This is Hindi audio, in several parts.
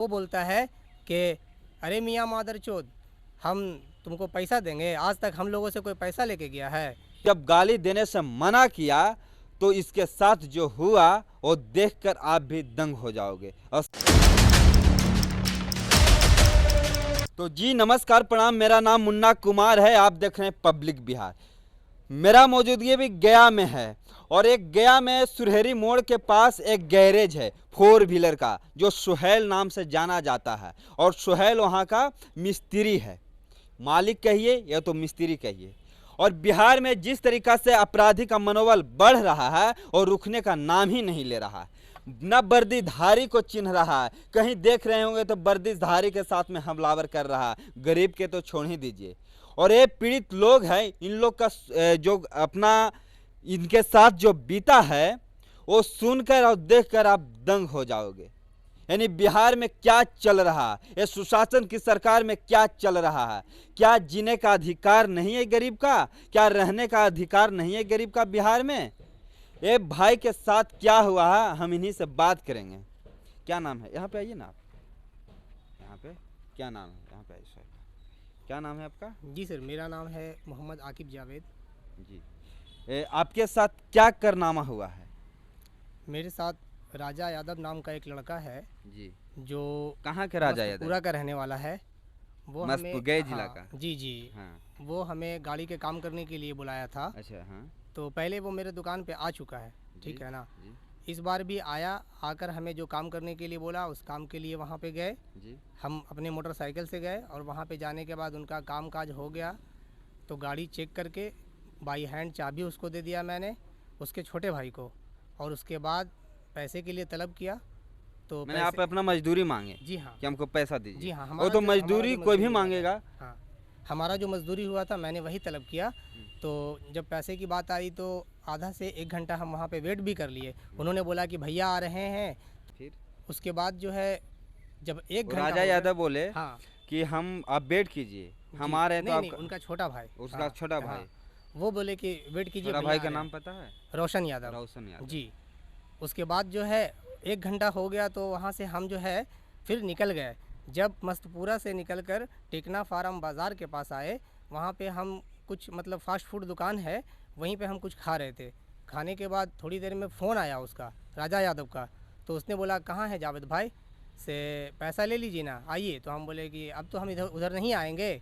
वो बोलता है कि अरे मियाँ मादरचोद, हम तुमको पैसा देंगे, आज तक हम लोगों से कोई पैसा लेके गया है। जब गाली देने से मना किया तो इसके साथ जो हुआ वो देखकर आप भी दंग हो जाओगे। तो जी नमस्कार, प्रणाम। मेरा नाम मुन्ना कुमार है। आप देख रहे हैं पब्लिक बिहार। मेरा मौजूदगी भी गया में है और एक गया में सुरहरी मोड़ के पास एक गैरेज है 4 व्हीलर का, जो सुहेल नाम से जाना जाता है। और सुहेल वहाँ का मिस्त्री है, मालिक कहिए या तो मिस्त्री कहिए। और बिहार में जिस तरीक़ा से अपराधी का मनोबल बढ़ रहा है और रुकने का नाम ही नहीं ले रहा है, न वर्दीधारी को चिन्ह रहा है। कहीं देख रहे होंगे तो वर्दीधारी के साथ में हमलावर कर रहा है, गरीब के तो छोड़ ही दीजिए। और ये पीड़ित लोग हैं, इन लोग का जो अपना इनके साथ जो बीता है वो सुनकर और देखकर आप दंग हो जाओगे। यानी बिहार में क्या चल रहा है, ये सुशासन की सरकार में क्या चल रहा है। क्या जीने का अधिकार नहीं है गरीब का? क्या रहने का अधिकार नहीं है गरीब का बिहार में? ये भाई के साथ क्या हुआ है, हम इन्हीं से बात करेंगे। क्या नाम है? यहाँ पे आइए ना आप। यहाँ पे क्या नाम है? यहाँ पे आइए सर। क्या नाम है आपका? जी सर, मेरा नाम है मोहम्मद आकिब जावेद। जी, आपके साथ क्या कारनामा हुआ है? मेरे साथ राजा यादव नाम का एक लड़का है जी, जो कहाँ के राजा यादव? पूरा का रहने वाला है। वो हमें मस्तुगै जिला का? जी हाँ। वो हमें गाड़ी के काम करने के लिए बुलाया था। अच्छा, हाँ। तो पहले वो मेरे दुकान पे आ चुका है, ठीक है ना। जी, इस बार भी आया, आकर हमें जो काम करने के लिए बोला उस काम के लिए वहाँ पे गए। जी, हम अपने मोटरसाइकिल से गए और वहाँ पे जाने के बाद उनका काम काज हो गया तो गाड़ी चेक करके बाई हैंड चाबी उसको दे दिया मैंने, उसके छोटे भाई को। और उसके बाद पैसे के लिए तलब किया तो मैंने आप अपना मजदूरी मांगे जी हाँ, कि हमको पैसा दीजिए। जी हाँ, वो तो मजदूरी कोई भी मांगेगा। हाँ, हमारा जो मजदूरी हुआ था मैंने वही तलब किया। तो जब पैसे की बात आई तो आधा से 1 घंटा हम वहाँ पे वेट भी कर लिए। उन्होंने बोला कि भैया आ रहे हैं। फिर उसके बाद जो है जब 1 घंटा राजा यादव बोले हाँ कि हम आप वेट कीजिए, हम आ रहे हैं। तो नहीं, उनका छोटा भाई, उसका छोटा भाई, वो बोले कि वेट कीजिए। छोटा भाई का नाम पता है? रोशन यादव। रोशन यादव जी। उसके बाद जो है 1 घंटा हो गया तो वहाँ से हम जो है फिर निकल गए। जब मस्तपुरा से निकलकर टेकना फार्म बाज़ार के पास आए, वहाँ पे हम कुछ मतलब फ़ास्ट फूड दुकान है, वहीं पे हम कुछ खा रहे थे। खाने के बाद थोड़ी देर में फ़ोन आया उसका, राजा यादव का। तो उसने बोला कहाँ है जावेद भाई, से पैसा ले लीजिए ना, आइए। तो हम बोले कि अब तो हम इधर उधर नहीं आएंगे।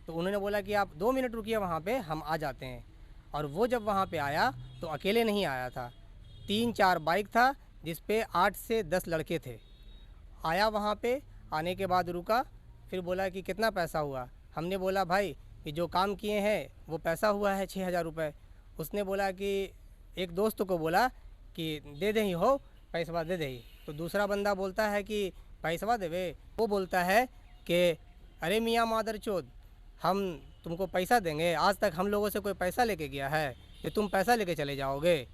तो उन्होंने बोला कि आप 2 मिनट रुकिए वहाँ पे, हम आ जाते हैं। और वो जब वहाँ पे आया तो अकेले नहीं आया था, 3-4 बाइक था जिस पे 8 से 10 लड़के थे। आया वहाँ पे, आने के बाद रुका, फिर बोला कि कितना पैसा हुआ। हमने बोला भाई कि जो काम किए हैं वो पैसा हुआ है 6,000 रुपये। उसने बोला कि एक दोस्त को बोला कि दे दे ही हो, पैसा दे दे ही। तो दूसरा बंदा बोलता है कि पैसा देवे। वो बोलता है कि अरे मियाँ मादरचोद, हम तुमको पैसा देंगे, आज तक हम लोगों से कोई पैसा लेके गया है कि तुम पैसा लेके चले जाओगे।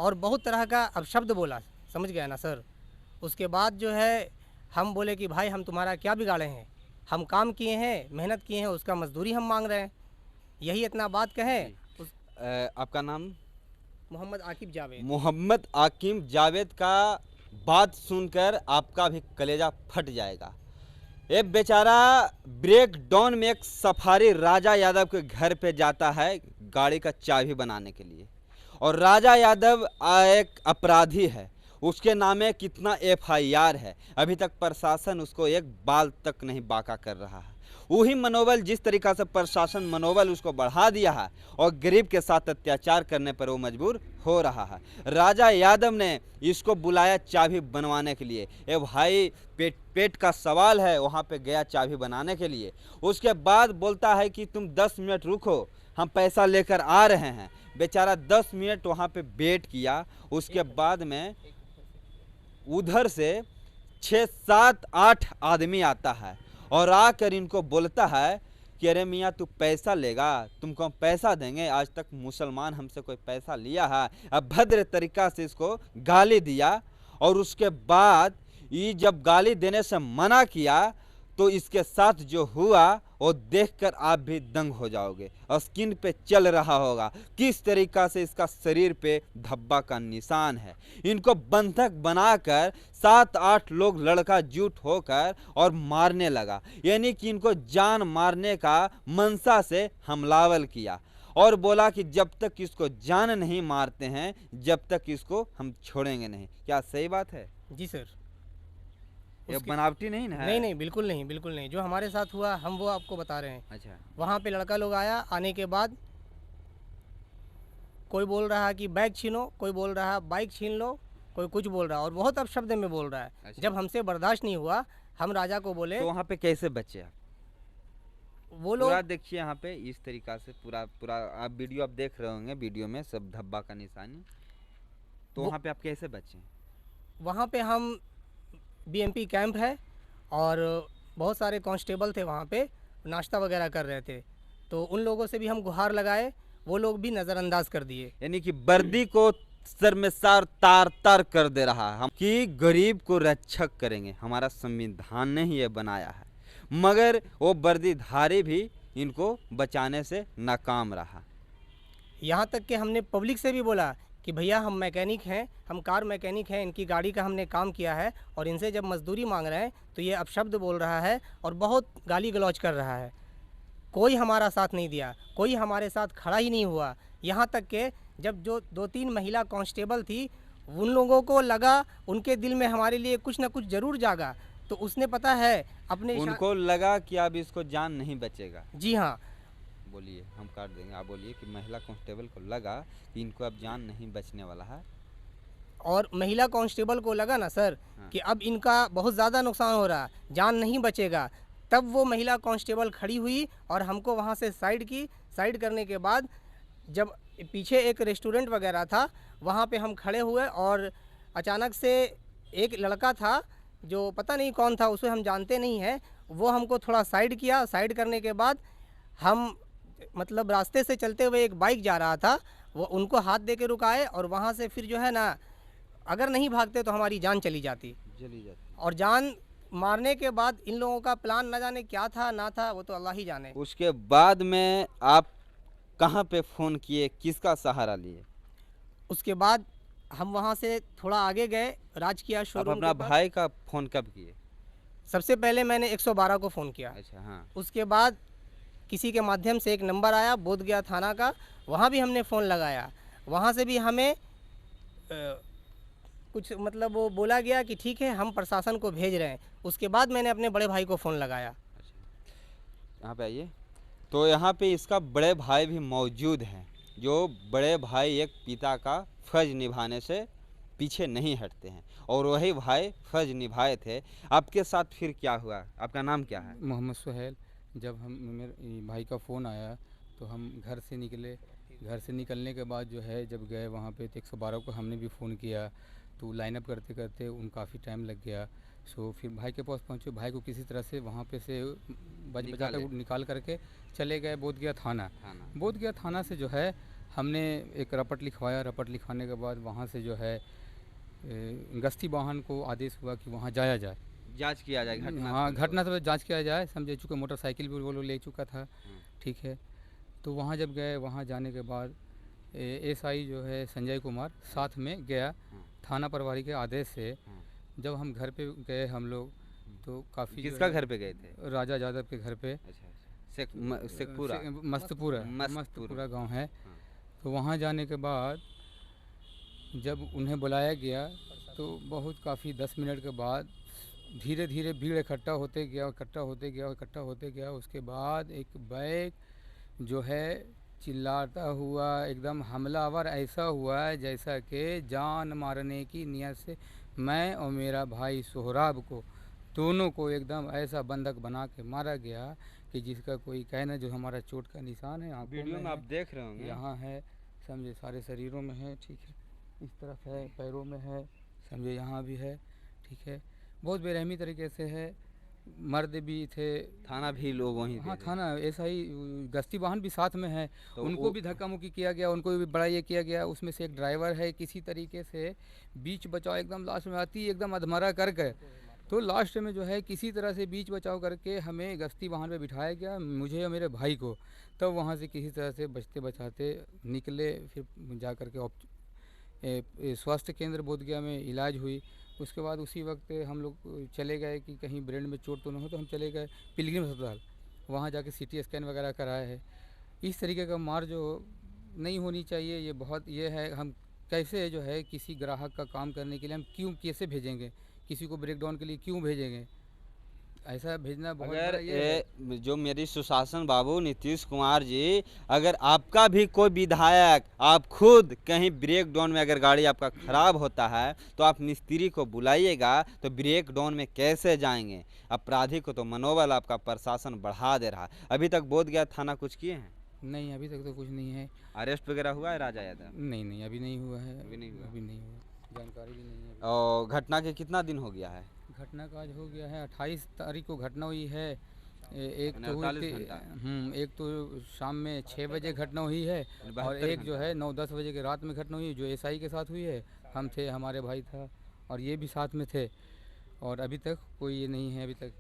और बहुत तरह का अपशब्द बोला, समझ गया ना सर। उसके बाद जो है हम बोले कि भाई हम तुम्हारा क्या बिगाड़े हैं, हम काम किए हैं, मेहनत किए हैं, उसका मजदूरी हम मांग रहे हैं। यही इतना बात कहें। आपका नाम? मोहम्मद आकिब जावेद। मोहम्मद आकिब जावेद का बात सुनकर आपका भी कलेजा फट जाएगा। ये बेचारा ब्रेक डाउन में एक सफारी राजा यादव के घर पे जाता है गाड़ी का चाबी बनाने के लिए। और राजा यादव एक अपराधी है, उसके नामे कितना FIR है, अभी तक प्रशासन उसको एक बाल तक नहीं बाका कर रहा है। वही मनोबल, जिस तरीक़ा से प्रशासन मनोबल उसको बढ़ा दिया है और गरीब के साथ अत्याचार करने पर वो मजबूर हो रहा है। राजा यादव ने इसको बुलाया चाबी बनवाने के लिए। ए भाई, पेट का सवाल है, वहाँ पे गया चाबी बनाने के लिए। उसके बाद बोलता है कि तुम 10 मिनट रुको, हम पैसा लेकर आ रहे हैं। बेचारा 10 मिनट वहाँ पे वेट किया। उसके बाद में उधर से 6-7-8 आदमी आता है और आकर इनको बोलता है कि अरे मियाँ तू पैसा लेगा, तुमको हम पैसा देंगे, आज तक मुसलमान हमसे कोई पैसा लिया है। अब भद्र तरीक़ा से इसको गाली दिया। और उसके बाद ये जब गाली देने से मना किया तो इसके साथ जो हुआ वो देखकर आप भी दंग हो जाओगे। और स्किन पे चल रहा होगा किस तरीक़ा से इसका शरीर पे धब्बा का निशान है। इनको बंधक बनाकर 7-8 लोग लड़का जुट होकर और मारने लगा, यानी कि इनको जान मारने का मंशा से हमलावर किया और बोला कि जब तक इसको जान नहीं मारते हैं जब तक इसको हम छोड़ेंगे नहीं। क्या सही बात है? जी सर। ये उसके बनावटी नहीं ना है? नहीं नहीं, बिल्कुल नहीं, बिल्कुल नहीं। जो हमारे साथ हुआ हम वो आपको बता रहे हैं। अच्छा। वहाँ पे लड़का लोग आया, आने के बाद कोई बोल रहा है कि बैग छीनो, कोई बोल रहा है बाइक छीन लो, कोई कुछ बोल रहा है और बहुत अपशब्द में बोल रहा है। अच्छा। जब हमसे बर्दाश्त नहीं हुआ, हम राजा को बोले। तो वहाँ पे कैसे बचे आप? वो पूरा लोग देखिए यहाँ पे इस तरीका से पूरा पूरा आप वीडियो आप देख रहे होंगे, वीडियो में सब धब्बा का निशानी। तो वो- वहाँ पे आप कैसे बचे? वहाँ पे हम बीएमपी कैंप है और बहुत सारे कांस्टेबल थे वहाँ पे, नाश्ता वगैरह कर रहे थे। तो उन लोगों से भी हम गुहार लगाए, वो लोग भी नज़रअंदाज कर दिए। यानी कि वर्दी को सर में सार तार तार कर दे रहा है हम कि गरीब को रक्षक करेंगे, हमारा संविधान ने ही ये बनाया है। मगर वो वर्दीधारी भी इनको बचाने से नाकाम रहा। यहाँ तक कि हमने पब्लिक से भी बोला कि भैया हम मैकेनिक हैं, हम कार मैकेनिक हैं, इनकी गाड़ी का हमने काम किया है और इनसे जब मजदूरी मांग रहे हैं तो ये अपशब्द बोल रहा है और बहुत गाली गलौज कर रहा है। कोई हमारा साथ नहीं दिया, कोई हमारे साथ खड़ा ही नहीं हुआ। यहाँ तक कि जब जो 2-3 महिला कांस्टेबल थी, उन लोगों को लगा, उनके दिल में हमारे लिए कुछ ना कुछ ज़रूर जागा। तो उसने पता है अपने उनको लगा कि अब इसको जान नहीं बचेगा। जी हाँ। बोलिए, हम काट देंगे, आप बोलिए कि महिला कांस्टेबल को लगा कि इनको अब जान नहीं बचने वाला है। और महिला कांस्टेबल को लगा ना सर कि अब इनका बहुत ज़्यादा नुकसान हो रहा, जान नहीं बचेगा। तब वो महिला कांस्टेबल खड़ी हुई और हमको वहाँ से साइड की। साइड करने के बाद जब पीछे एक रेस्टोरेंट वगैरह था, वहाँ पे हम खड़े हुए और अचानक से एक लड़का था जो पता नहीं कौन था, उसे हम जानते नहीं हैं, वो हमको थोड़ा साइड किया। साइड करने के बाद हम मतलब रास्ते से चलते हुए एक बाइक जा रहा था, वो उनको हाथ दे के रुकाए और वहाँ से फिर जो है ना, अगर नहीं भागते तो हमारी जान चली जाती। और जान मारने के बाद इन लोगों का प्लान न जाने क्या था ना था, वो तो अल्लाह ही जाने। उसके बाद में आप कहाँ पे फ़ोन किए, किसका सहारा लिए? उसके बाद हम वहाँ से थोड़ा आगे गए, राजकिया आप शोरूम अपना के पास। भाई का फ़ोन कब किए? सबसे पहले मैंने 112 को फ़ोन किया। अच्छा, हाँ। उसके बाद किसी के माध्यम से एक नंबर आया बोधगया थाना का, वहाँ भी हमने फ़ोन लगाया। वहाँ से भी हमें कुछ मतलब वो बोला गया कि ठीक है हम प्रशासन को भेज रहे हैं। उसके बाद मैंने अपने बड़े भाई को फ़ोन लगाया। यहाँ पे आइए। तो यहाँ पे इसका बड़े भाई भी मौजूद हैं, जो बड़े भाई एक पिता का फ़र्ज निभाने से पीछे नहीं हटते हैं और वही भाई फ़र्ज निभाए थे। आपके साथ फिर क्या हुआ? आपका नाम क्या है? मोहम्मद सुहेल। जब हम मेरे भाई का फ़ोन आया तो हम घर से निकले। घर से निकलने के बाद जो है जब गए वहाँ पे तो 112 को हमने भी फ़ोन किया, तो लाइन अप करते करते उन काफ़ी टाइम लग गया। सो फिर भाई के पास पहुँचे, भाई को किसी तरह से वहाँ पे से बचा कर निकाल करके चले गए बोधगया थाना। बोधगया थाना से जो है हमने एक रपट लिखवाया। रपट लिखवाने के बाद वहाँ से जो है गश्ती वाहन को आदेश हुआ कि वहाँ जाया जाए, जांच किया जाए घटना। हाँ, घटना से जांच किया जाए। समझे, चूँकि मोटरसाइकिल भी वो लोग ले चुका था, ठीक है। तो वहाँ जब गए, वहाँ जाने के बाद एसआई जो है संजय कुमार साथ में गया थाना प्रभारी के आदेश से। जब हम घर पे गए हम लोग तो काफ़ी किसका घर पे गए थे? राजा यादव के घर पे। अच्छा, शेखपुरा। मस्तपुरा गांव है। तो वहाँ जाने के बाद जब उन्हें बुलाया गया तो बहुत काफ़ी 10 मिनट के बाद धीरे धीरे भीड़ इकट्ठा होते गया। उसके बाद एक बैग जो है चिल्लाता हुआ एकदम हमलावर ऐसा हुआ जैसा कि जान मारने की नीयत से मैं और मेरा भाई सोहराब को दोनों को एकदम ऐसा बंधक बना के मारा गया कि जिसका कोई कहना, जो हमारा चोट का निशान है वीडियो में आप देख रहे होंगे, यहाँ है, समझे, सारे शरीरों में है, ठीक है, इस तरफ है, पैरों में है, समझे, यहाँ भी है, ठीक है। बहुत बेरहमी तरीके से है। मर्द भी थे, थाना भी लोग वहीं थे। हाँ, थाना ऐसा ही, गश्ती वाहन भी साथ में है, तो उनको भी धक्का मुक्की किया गया, उनको भी बड़ा ये किया गया। उसमें से एक ड्राइवर है, किसी तरीके से बीच बचाव एकदम लास्ट में आती एकदम अधमरा करके तो लास्ट में जो है किसी तरह से बीच बचाव करके हमें गश्ती वाहन पे बिठाया गया, मुझे और मेरे भाई को। तब वहाँ से किसी तरह से बचते बचाते निकले, फिर जा कर के स्वास्थ्य केंद्र बोधगया में इलाज हुई। उसके बाद उसी वक्त हम लोग चले गए कि कहीं ब्रेन में चोट तो नहीं हो, तो हम चले गए पिलग्रिम अस्पताल, वहाँ जाके CT स्कैन वगैरह कराया है। इस तरीके का मार जो नहीं होनी चाहिए, ये बहुत ये है। हम कैसे जो है किसी ग्राहक का काम करने के लिए हम क्यों कैसे भेजेंगे, किसी को ब्रेकडाउन के लिए क्यों भेजेंगे, ऐसा भेजना बहुत अगर बड़ा ये है। जो मेरी सुशासन बाबू नीतीश कुमार जी, अगर आपका भी कोई विधायक, आप खुद कहीं ब्रेक डाउन में अगर गाड़ी आपका खराब होता है तो आप मिस्त्री को बुलाइएगा, तो ब्रेक डाउन में कैसे जाएंगे? अपराधी को तो मनोबल आपका प्रशासन बढ़ा दे रहा है। अभी तक बोधगया थाना कुछ किए हैं? नहीं, अभी तक तो कुछ नहीं है। अरेस्ट वगैरह हुआ है राजा यादव? नहीं, अभी नहीं हुआ है। अभी नहीं हुआ। अभी नहीं हुआ, जानकारी भी नहीं है। और घटना के कितना दिन हो गया है? घटना का आज हो गया है 28 तारीख को घटना हुई है। एक तो 48 घंटा। एक तो शाम में 6 बजे घटना हुई है, और 72 एक जो है 9-10 बजे के रात में घटना हुई है, जो SI के साथ हुई है। हम थे, हमारे भाई था, और ये भी साथ में थे, और अभी तक कोई ये नहीं है। अभी तक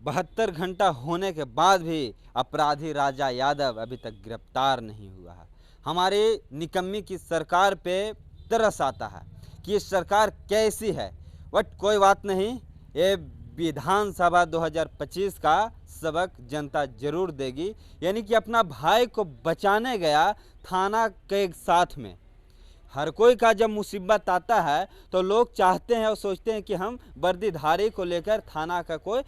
72 घंटा होने के बाद भी अपराधी राजा यादव अभी तक गिरफ्तार नहीं हुआ है। हमारी निकम्मी की सरकार पे तरस आता है कि ये सरकार कैसी है। बट कोई बात नहीं, ये विधानसभा 2025 का सबक जनता जरूर देगी। यानी कि अपना भाई को बचाने गया थाना के साथ में। हर कोई का जब मुसीबत आता है तो लोग चाहते हैं और सोचते हैं कि हम वर्दीधारी को लेकर, थाना का कोई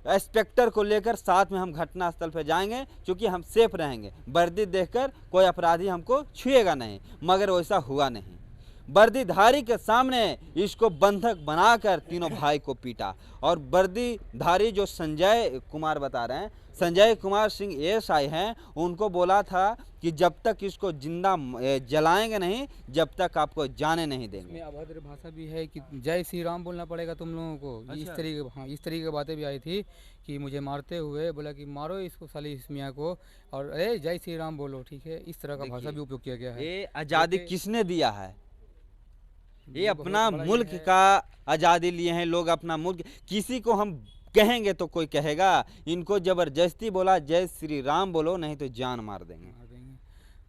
इंस्पेक्टर को लेकर साथ में हम घटनास्थल पर जाएंगे, क्योंकि हम सेफ रहेंगे। वर्दी देखकर कोई अपराधी हमको छुएगा नहीं, मगर वैसा हुआ नहीं। वर्दीधारी के सामने इसको बंधक बनाकर तीनों भाई को पीटा। और वर्दीधारी जो संजय कुमार बता रहे हैं, संजय कुमार सिंह SI हैं, उनको बोला था कि जब तक इसको जिंदा जलाएंगे नहीं, जब तक आपको जाने नहीं देंगे। इसमें अभद्र भाषा भी है कि जय श्री राम बोलना पड़ेगा तुम लोगों को। इस तरीके की बातें भी आई थी कि मुझे मारते हुए बोला कि मारो इसको, साली इस मियाँ को, और अरे जय श्री राम बोलो, ठीक है। इस तरह का भाषा भी उपयोग किया गया है। ये आज़ादी किसने दिया है? ये अपना मुल्क का आज़ादी लिए हैं लोग, अपना मुल्क। किसी को हम कहेंगे तो कोई कहेगा, इनको जबरदस्ती बोला जय श्री राम बोलो, नहीं तो जान मार देंगे।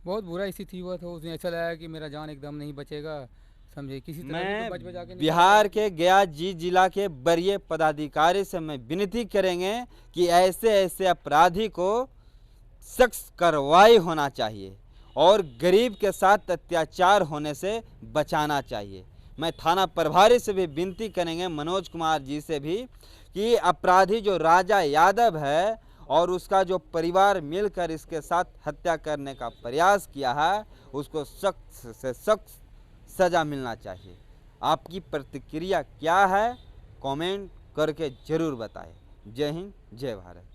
बहुत बुरा स्थिति हुआ था उसमें, ऐसा लगा कि मेरा जान एकदम नहीं बचेगा, समझे। किसी तरह मैं बच बचा के बिहार के गया जिला के वरीय पदाधिकारी से मैं विनती करेंगे कि ऐसे ऐसे अपराधी को सख्त कार्रवाई होना चाहिए और गरीब के साथ अत्याचार होने से बचाना चाहिए। मैं थाना प्रभारी से भी विनती करेंगे, मनोज कुमार जी से भी, कि अपराधी जो राजा यादव है और उसका जो परिवार मिलकर इसके साथ हत्या करने का प्रयास किया है, उसको सख्त से सख्त सज़ा मिलना चाहिए। आपकी प्रतिक्रिया क्या है, कमेंट करके ज़रूर बताएं। जय हिंद, जय भारत।